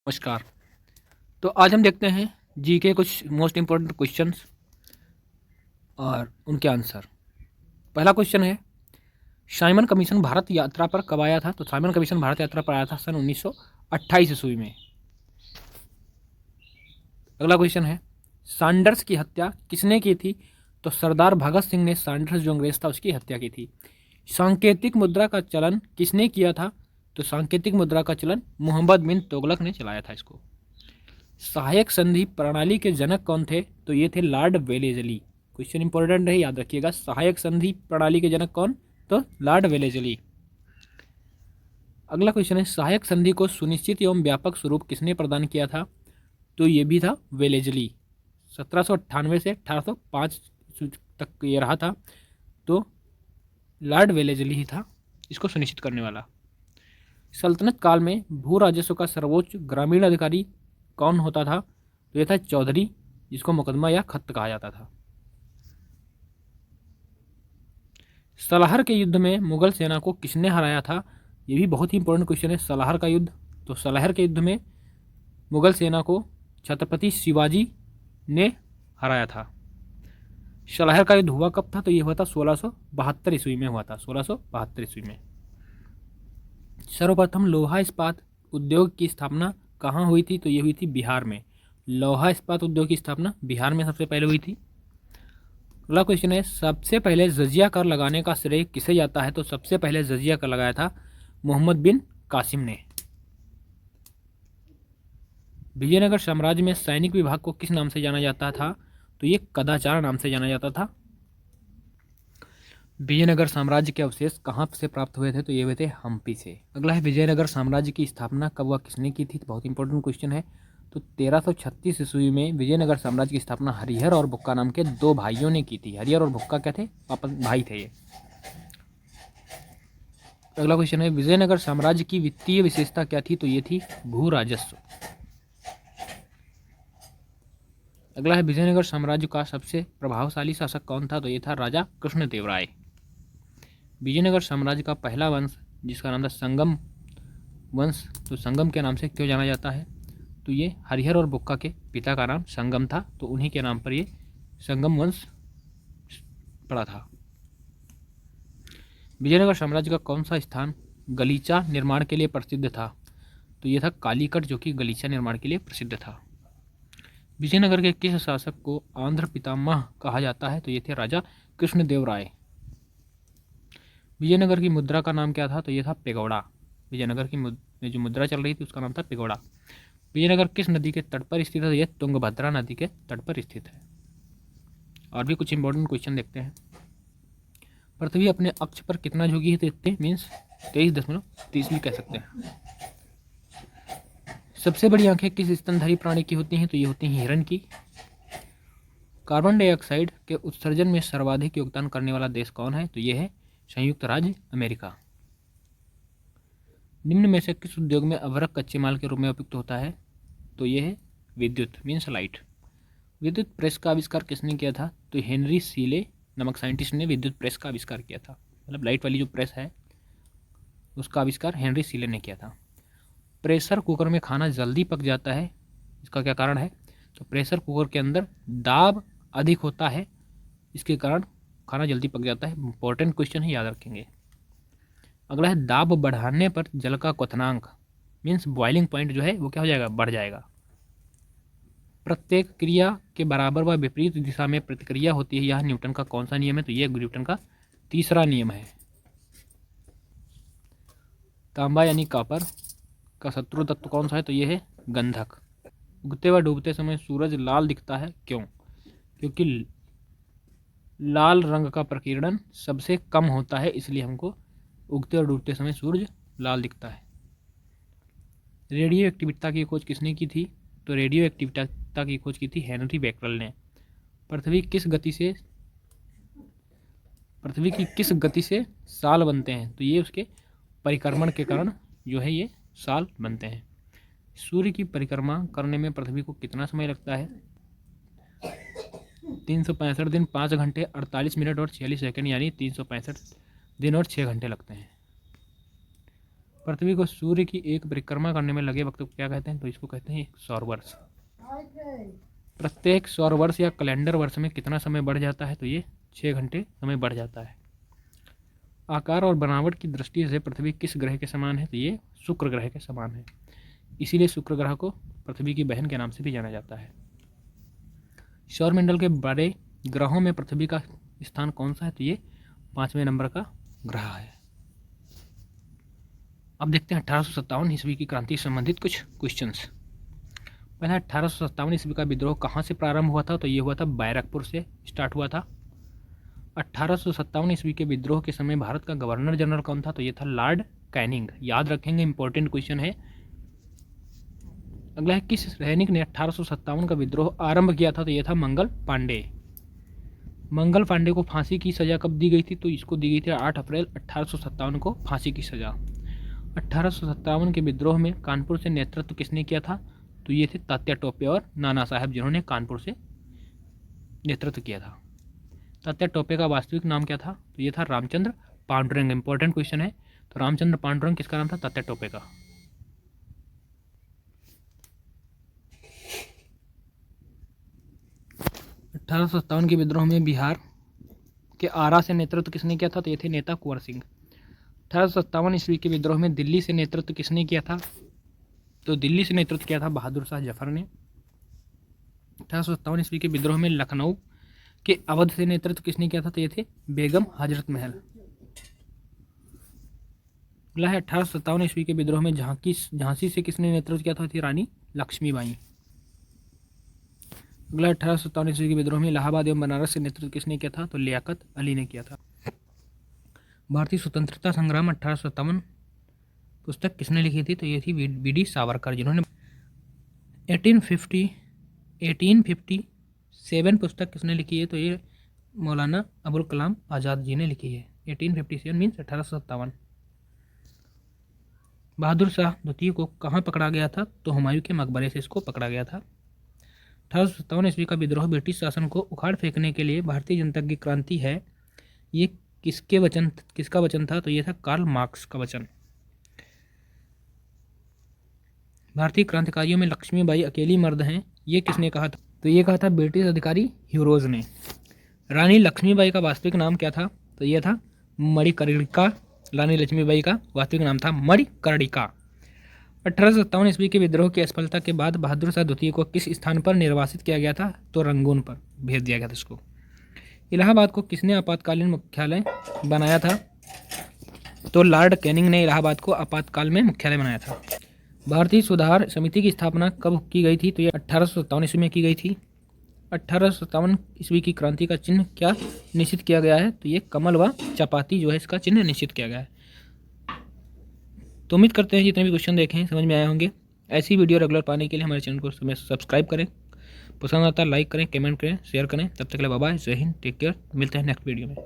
नमस्कार। तो आज हम देखते हैं जीके कुछ मोस्ट इम्पोर्टेंट क्वेश्चंस और उनके आंसर। पहला क्वेश्चन है, साइमन कमीशन भारत यात्रा पर कब आया था? तो साइमन कमीशन भारत यात्रा पर आया था सन 1928 ईस्वी में। अगला क्वेश्चन है, सैंडर्स की हत्या किसने की थी? तो सरदार भगत सिंह ने सैंडर्स जो अंग्रेज था उसकी हत्या की थी। सांकेतिक मुद्रा का चलन किसने किया था? तो सांकेतिक मुद्रा का चलन मोहम्मद बिन तुगलक ने चलाया था इसको। सहायक संधि प्रणाली के जनक कौन थे? तो ये थे लॉर्ड वेलेजली। क्वेश्चन इंपॉर्टेंट है, याद रखिएगा। सहायक संधि प्रणाली के जनक कौन? तो लॉर्ड वेलेजली। अगला क्वेश्चन है, सहायक संधि को सुनिश्चित एवं व्यापक स्वरूप किसने प्रदान किया था? तो ये भी था वेलेजली। 1798 से 1805 तक ये रहा था, तो लॉर्ड वेलेजली ही था इसको सुनिश्चित करने वाला। सल्तनत काल में भू राजस्व का सर्वोच्च ग्रामीण अधिकारी कौन होता था? तो यह था चौधरी, जिसको मुकदमा या खत कहा जाता था। सलाहर के युद्ध में मुगल सेना को किसने हराया था? यह भी बहुत ही इंपॉर्टेंट क्वेश्चन है, सलाहर का युद्ध। तो सलाहर के युद्ध में मुगल सेना को छत्रपति शिवाजी ने हराया था। सलाहर का युद्ध हुआ कब था? तो यह हुआ था 1672 ईस्वी में हुआ था, 1672 ईस्वी में। सर्वप्रथम लोहा इस्पात उद्योग की स्थापना कहाँ हुई थी? तो ये हुई थी बिहार में। लोहा इस्पात उद्योग की स्थापना बिहार में सबसे पहले हुई थी। अगला क्वेश्चन है, सबसे पहले जजिया कर लगाने का श्रेय किसे जाता है? तो सबसे पहले जजिया कर लगाया था मोहम्मद बिन कासिम ने। विजयनगर साम्राज्य में सैनिक विभाग को किस नाम से जाना जाता था? तो ये कदाचार नाम से जाना जाता था। विजयनगर साम्राज्य के अवशेष कहाँ से प्राप्त हुए थे? तो ये हुए थे हम्पी से। अगला है, विजयनगर साम्राज्य की स्थापना कब व किसने की थी? तो बहुत इंपॉर्टेंट क्वेश्चन है। तो 1336 ईस्वी में विजयनगर साम्राज्य की स्थापना हरिहर और बुक्का नाम के दो भाइयों ने की थी। हरिहर और बुक्का क्या थे? पापा भाई थे ये। अगला क्वेश्चन है, विजयनगर साम्राज्य की वित्तीय विशेषता क्या थी? तो ये थी भू राजस्व। अगला है, विजयनगर साम्राज्य का सबसे प्रभावशाली शासक कौन था? तो ये था राजा कृष्णदेवराय। विजयनगर साम्राज्य का पहला वंश जिसका नाम था संगम वंश, तो संगम के नाम से क्यों जाना जाता है? तो ये हरिहर और बुक्का के पिता का नाम संगम था, तो उन्हीं के नाम पर ये संगम वंश पड़ा था। विजयनगर साम्राज्य का कौन सा स्थान गलीचा निर्माण के लिए प्रसिद्ध था? तो ये था कालीकट, जो कि गलीचा निर्माण के लिए प्रसिद्ध था। विजयनगर के किस शासक को आंध्र पितामह कहा जाता है? तो ये थे राजा कृष्णदेवराय। विजयनगर की मुद्रा का नाम क्या था? तो ये था पेगोड़ा। विजयनगर की जो मुद्रा चल रही थी उसका नाम था पेगोड़ा। विजयनगर किस नदी के तट पर स्थित है? यह तुंगभद्रा नदी के तट पर स्थित है। और भी कुछ इंपॉर्टेंट क्वेश्चन देखते हैं। पृथ्वी अपने अक्ष पर कितना झुकी है? तो मीन्स 23.30 भी कह सकते हैं। सबसे बड़ी आंखें किस स्तनधारी प्राणी की होती हैं? तो ये होती हैं हिरण की। कार्बन डाइऑक्साइड के उत्सर्जन में सर्वाधिक योगदान करने वाला देश कौन है? तो ये है संयुक्त राज्य अमेरिका। निम्न में से किस उद्योग में अभ्रक कच्चे माल के रूप में उपयुक्त होता है? तो ये है विद्युत मीन्स लाइट। विद्युत प्रेस का आविष्कार किसने किया था? तो हेनरी सीले नामक साइंटिस्ट ने विद्युत प्रेस का आविष्कार किया था। मतलब लाइट वाली जो प्रेस है उसका आविष्कार हेनरी सीले ने किया था। प्रेशर कुकर में खाना जल्दी पक जाता है, इसका क्या कारण है? तो प्रेशर कुकर के अंदर दाब अधिक होता है, इसके कारण खाना जल्दी पक जाता है। इंपॉर्टेंट क्वेश्चन है, याद रखेंगे। अगला है, दाब बढ़ाने पर जल का क्वथनांक मीन्स बॉइलिंग पॉइंट जो है वो क्या हो जाएगा? बढ़ जाएगा। प्रत्येक क्रिया के बराबर व विपरीत दिशा में प्रतिक्रिया होती है, यह न्यूटन का कौन सा नियम है? तो यह न्यूटन का तीसरा नियम है। तांबा यानी कॉपर का शत्रु तत्व कौन सा है? तो यह है गंधक। उगते व डूबते समय सूरज लाल दिखता है, क्यों? क्योंकि लाल रंग का प्रकीर्णन सबसे कम होता है, इसलिए हमको उगते और डूबते समय सूरज लाल दिखता है। रेडियो एक्टिविटी की खोज किसने की थी? तो रेडियो एक्टिविटी की खोज की थी हेनरी बेकरल ने। पृथ्वी की किस गति से साल बनते हैं? तो ये उसके परिक्रमण के कारण जो है ये साल बनते हैं। सूर्य की परिक्रमा करने में पृथ्वी को कितना समय लगता है? 365 दिन 5 घंटे 48 मिनट और 46 सेकंड, यानी 365 दिन और 6 घंटे लगते हैं। पृथ्वी को सूर्य की एक परिक्रमा करने में लगे वक्त को क्या कहते हैं? तो इसको कहते हैं एक सौर वर्ष। प्रत्येक सौर वर्ष या कैलेंडर वर्ष में कितना समय बढ़ जाता है? तो ये 6 घंटे समय बढ़ जाता है। आकार और बनावट की दृष्टि से पृथ्वी किस ग्रह के समान है? तो ये शुक्र ग्रह के समान है, इसीलिए शुक्र ग्रह को पृथ्वी की बहन के नाम से भी जाना जाता है। सौरमंडल के बड़े ग्रहों में पृथ्वी का स्थान कौन सा है? तो ये 5वें नंबर का ग्रह है। अब देखते हैं 1857 ईस्वी की क्रांति से संबंधित कुछ क्वेश्चंस। पहला 1857 ईस्वी का विद्रोह कहाँ से प्रारंभ हुआ था? तो ये हुआ था बैरकपुर से स्टार्ट हुआ था। 1857 ईस्वी के विद्रोह के समय भारत का गवर्नर जनरल कौन था? तो ये था लॉर्ड कैनिंग। याद रखेंगे, इंपॉर्टेंट क्वेश्चन है। अगला है किस सैनिक ने 1857 का विद्रोह आरंभ किया था? तो ये था मंगल पांडे। मंगल पांडे को फांसी की सजा कब दी गई थी? तो इसको दी गई थी 8 अप्रैल 1857 को फांसी की सजा। 1857 के विद्रोह में कानपुर से नेतृत्व किसने किया था? तो ये थे तात्या टोपे और नाना साहब, जिन्होंने कानपुर से नेतृत्व किया था। तात्या टोपे का वास्तविक नाम क्या था? तो ये था रामचंद्र पांडुरंग। इंपॉर्टेंट क्वेश्चन है। तो रामचंद्र पांडुरंग किसका नाम था? तात्या टोपे का। अठारह सौ सत्तावन के विद्रोह में बिहार के आरा से नेतृत्व किसने किया था? तो ये थे नेता कुंवर सिंह। 1857 ईस्वी के विद्रोह में दिल्ली से नेतृत्व किसने किया था? तो दिल्ली से नेतृत्व किया था बहादुर शाह जफर ने। 1857 ईस्वी के विद्रोह में लखनऊ के अवध से नेतृत्व किसने किया था? तो ये थे बेगम हजरत महल। अगला है 1857 ईस्वी के विद्रोह में झांसी से किसने नेतृत्व किया था? थी रानी लक्ष्मीबाई। अगला 1857 ईस्वी के विद्रोह में इलाहाबाद एवं बनारस से नेतृत्व किसने किया था? तो लियाकत अली ने किया था। भारतीय स्वतंत्रता संग्राम 1857 पुस्तक किसने लिखी थी? तो ये थी वी.डी. सावरकर, जिन्होंने 1857 पुस्तक किसने लिखी है? तो ये मौलाना अबुल कलाम आज़ाद जी ने लिखी है। 1857 मीन्स 1857। बहादुर शाह द्वितीय को कहाँ पकड़ा गया था? तो हुमायूं के मकबरे से इसको पकड़ा गया था। 1857 ईस्वी का विद्रोह ब्रिटिश शासन को उखाड़ फेंकने के लिए भारतीय जनता की क्रांति है, ये किसका वचन था? तो ये था कार्ल मार्क्स का वचन। भारतीय क्रांतिकारियों में लक्ष्मीबाई अकेली मर्द हैं, ये किसने कहा था? तो ये कहा था ब्रिटिश अधिकारी ह्यूरोज ने। रानी लक्ष्मीबाई का वास्तविक नाम क्या था? तो ये था मणिकर्णिका। रानी लक्ष्मीबाई का वास्तविक नाम था मणिकर्णिका। 1857 ईस्वी के विद्रोह की असफलता के बाद बहादुर शाह द्वितीय को किस स्थान पर निर्वासित किया गया था? तो रंगून पर भेज दिया गया था इसको। इलाहाबाद को किसने आपातकालीन मुख्यालय बनाया था? तो लॉर्ड कैनिंग ने इलाहाबाद को आपातकाल में मुख्यालय बनाया था। भारतीय सुधार समिति की स्थापना कब की गई थी? तो ये 1857 ईस्वी में की गई थी। 1857 ईस्वी की क्रांति का चिन्ह क्या निश्चित किया गया है? तो ये कमल व चपाती जो है इसका चिन्ह निश्चित किया गया है। तो उम्मीद करते हैं जितने भी क्वेश्चन देखे हैं समझ में आए होंगे। ऐसी वीडियो रेगुलर पाने के लिए हमारे चैनल को सब्सक्राइब करें, पसंद आता लाइक करें, कमेंट करें, शेयर करें। तब तक के लिए बाय बाय, जय हिंद, टेक केयर। मिलते हैं नेक्स्ट वीडियो में।